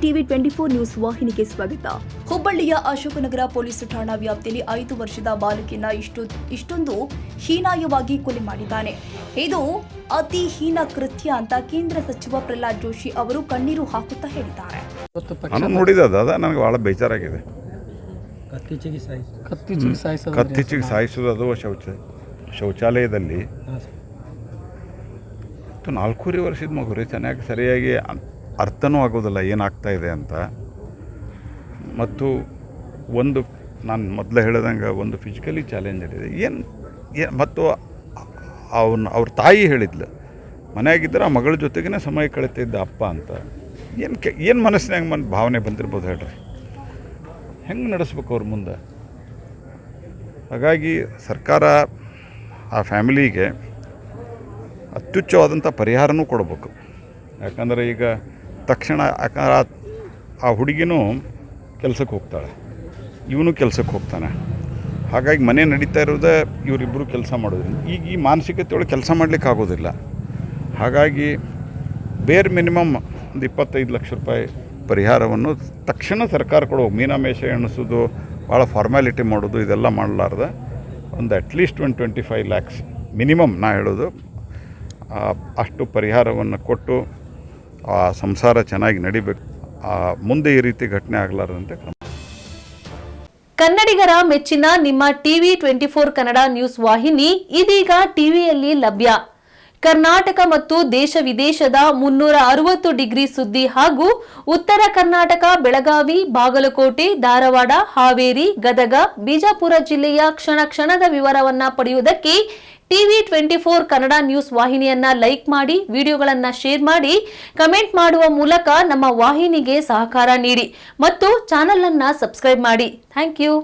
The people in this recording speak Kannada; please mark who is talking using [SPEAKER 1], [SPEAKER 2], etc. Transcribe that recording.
[SPEAKER 1] ಟಿವಿ 24 ನ್ಯೂಸ್ ವಾಹಿನಿಗೆ ಸ್ವಾಗತ. ಹುಬ್ಬಳ್ಳಿಯ ಅಶೋಕನಗರ ಪೊಲೀಸ್ ಠಾಣಾ ವ್ಯಾಪ್ತಿಯಲ್ಲಿ 5 ವರ್ಷದ ಬಾಲಕಿಯನ್ನ ಇಷ್ಟೊಂದು ಹೀನಾಯವಾಗಿ ಕೊಲೆ ಮಾಡಿದ್ದಾನೆ. ಇದು ಅತಿ ಹೀನ ಕೃತ್ಯ ಅಂತ ಕೇಂದ್ರ ಸಚಿವ ಪ್ರಹ್ಲಾದ್ ಜೋಶಿ ಅವರು ಕಣ್ಣೀರು ಹಾಕುತ್ತಾ ಹೇಳಿದ್ದಾರೆ.
[SPEAKER 2] ನಾನು ನೋಡಿದ ನನಗೆ ಭಾಳ ಬೇಜಾರಾಗಿದೆ. ಕತ್ತಿಚಿಗೆ ಸಾಯಿಸೋದು ಅದು ಶೌಚಾಲಯದಲ್ಲಿ 4 ವರ್ಷದ ಮಗು ರೀ, ಚೆನ್ನಾಗಿ ಸರಿಯಾಗಿ ಅರ್ಥನೂ ಆಗೋದಿಲ್ಲ ಏನಾಗ್ತಾ ಇದೆ ಅಂತ. ಮತ್ತು ನಾನು ಮೊದಲೇ ಹೇಳಿದಂಗೆ ಒಂದು ಫಿಸಿಕಲಿ ಚಾಲೆಂಜ್ ಇದೆ ಮತ್ತು ಅವ್ರ ತಾಯಿ ಹೇಳಿದ್ಲು ಮನೆಯಾಗಿದ್ದರೆ ಆ ಮಗಳ ಜೊತೆಗೇ ಸಮಯ ಕಳೀತಿದ್ದ ಅಪ್ಪ ಅಂತ. ಏನು ಮನಸ್ಸಿನಾಗ ಭಾವನೆ ಬಂದಿರ್ಬೋದು ಹೇಳ್ರಿ, ಹೆಂಗೆ ನಡೆಸ್ಬೇಕು ಅವ್ರ ಮುಂದೆ. ಹಾಗಾಗಿ ಸರ್ಕಾರ ಆ ಫ್ಯಾಮಿಲಿಗೆ ಅತ್ಯುಚ್ಚವಾದಂಥ ಪರಿಹಾರನೂ ಕೊಡಬೇಕು. ಯಾಕಂದರೆ ಈಗ ತಕ್ಷಣ ಆ ಹುಡುಗಿನೂ ಕೆಲಸಕ್ಕೆ ಹೋಗ್ತಾಳೆ, ಇವನು ಕೆಲಸಕ್ಕೆ ಹೋಗ್ತಾನೆ. ಹಾಗಾಗಿ ಮನೆ ನಡೀತಾ ಇರೋದೇ ಇವರಿಬ್ಬರು ಕೆಲಸ ಮಾಡೋದ್ರಿಂದ ಈಗ ಈ ಮಾನಸಿಕತೆ ಒಳಗೆ ಕೆಲಸ ಮಾಡಲಿಕ್ಕೆ ಆಗೋದಿಲ್ಲ. ಹಾಗಾಗಿ ಬೇರ್ ಮಿನಿಮಮ್ ಒಂದು 25 ಲಕ್ಷ ರೂಪಾಯಿ ಪರಿಹಾರವನ್ನು ತಕ್ಷಣ ಸರ್ಕಾರ ಕೊಡೋದು. ಮೀನಾಮೇಷ ಎಣಿಸೋದು, ಭಾಳ ಫಾರ್ಮ್ಯಾಲಿಟಿ ಮಾಡೋದು ಇದೆಲ್ಲ ಮಾಡಲಾರ್ದ ಒಂದು ಅಟ್ಲೀಸ್ಟ್ 25 ಲ್ಯಾಕ್ಸ್ ಮಿನಿಮಮ್ ನಾ ಹೇಳೋದು, ಅಷ್ಟು ಪರಿಹಾರವನ್ನು ಕೊಟ್ಟು ಆ ಸಂಸಾರ ಚೆನ್ನಾಗಿ ನಡಿಬೇಕು. ಮುಂದೆ ಈ ರೀತಿ ಘಟನೆ ಆಗಲಾರದಂತೆ ಕ್ರಮ.
[SPEAKER 3] ಕನ್ನಡಿಗರ ಮೆಚ್ಚಿನ ನಿಮ್ಮ ಟಿವಿ 24 ಕನ್ನಡ ನ್ಯೂಸ್ ವಾಹಿನಿ ಇದೀಗ ಟಿವಿಯಲ್ಲಿ ಲಭ್ಯ. ಕರ್ನಾಟಕ ಮತ್ತು ದೇಶ ವಿದೇಶದ 360 ಡಿಗ್ರಿ ಸುದ್ದಿ ಹಾಗೂ ಉತ್ತರ ಕರ್ನಾಟಕ, ಬೆಳಗಾವಿ, ಬಾಗಲಕೋಟೆ, ಧಾರವಾಡ, ಹಾವೇರಿ, ಗದಗ, ಬಿಜಾಪುರ ಜಿಲ್ಲೆಯ ಕ್ಷಣ ಕ್ಷಣದ ವಿವರವನ್ನ ಪಡೆಯುವುದಕ್ಕೆ ಟಿವಿ 24 ಕನ್ನಡ ನ್ಯೂಸ್ ವಾಹಿನಿಯನ್ನ ಲೈಕ್ ಮಾಡಿ, ವಿಡಿಯೋಗಳನ್ನ ಶೇರ್ ಮಾಡಿ, ಕಮೆಂಟ್ ಮಾಡುವ ಮೂಲಕ ನಮ್ಮ ವಾಹಿನಿಗೆ ಸಹಕಾರ ನೀಡಿ ಮತ್ತು ಚಾನೆಲ್ ಅನ್ನ ಸಬ್ಸ್ಕ್ರೈಬ್ ಮಾಡಿ. Thank you.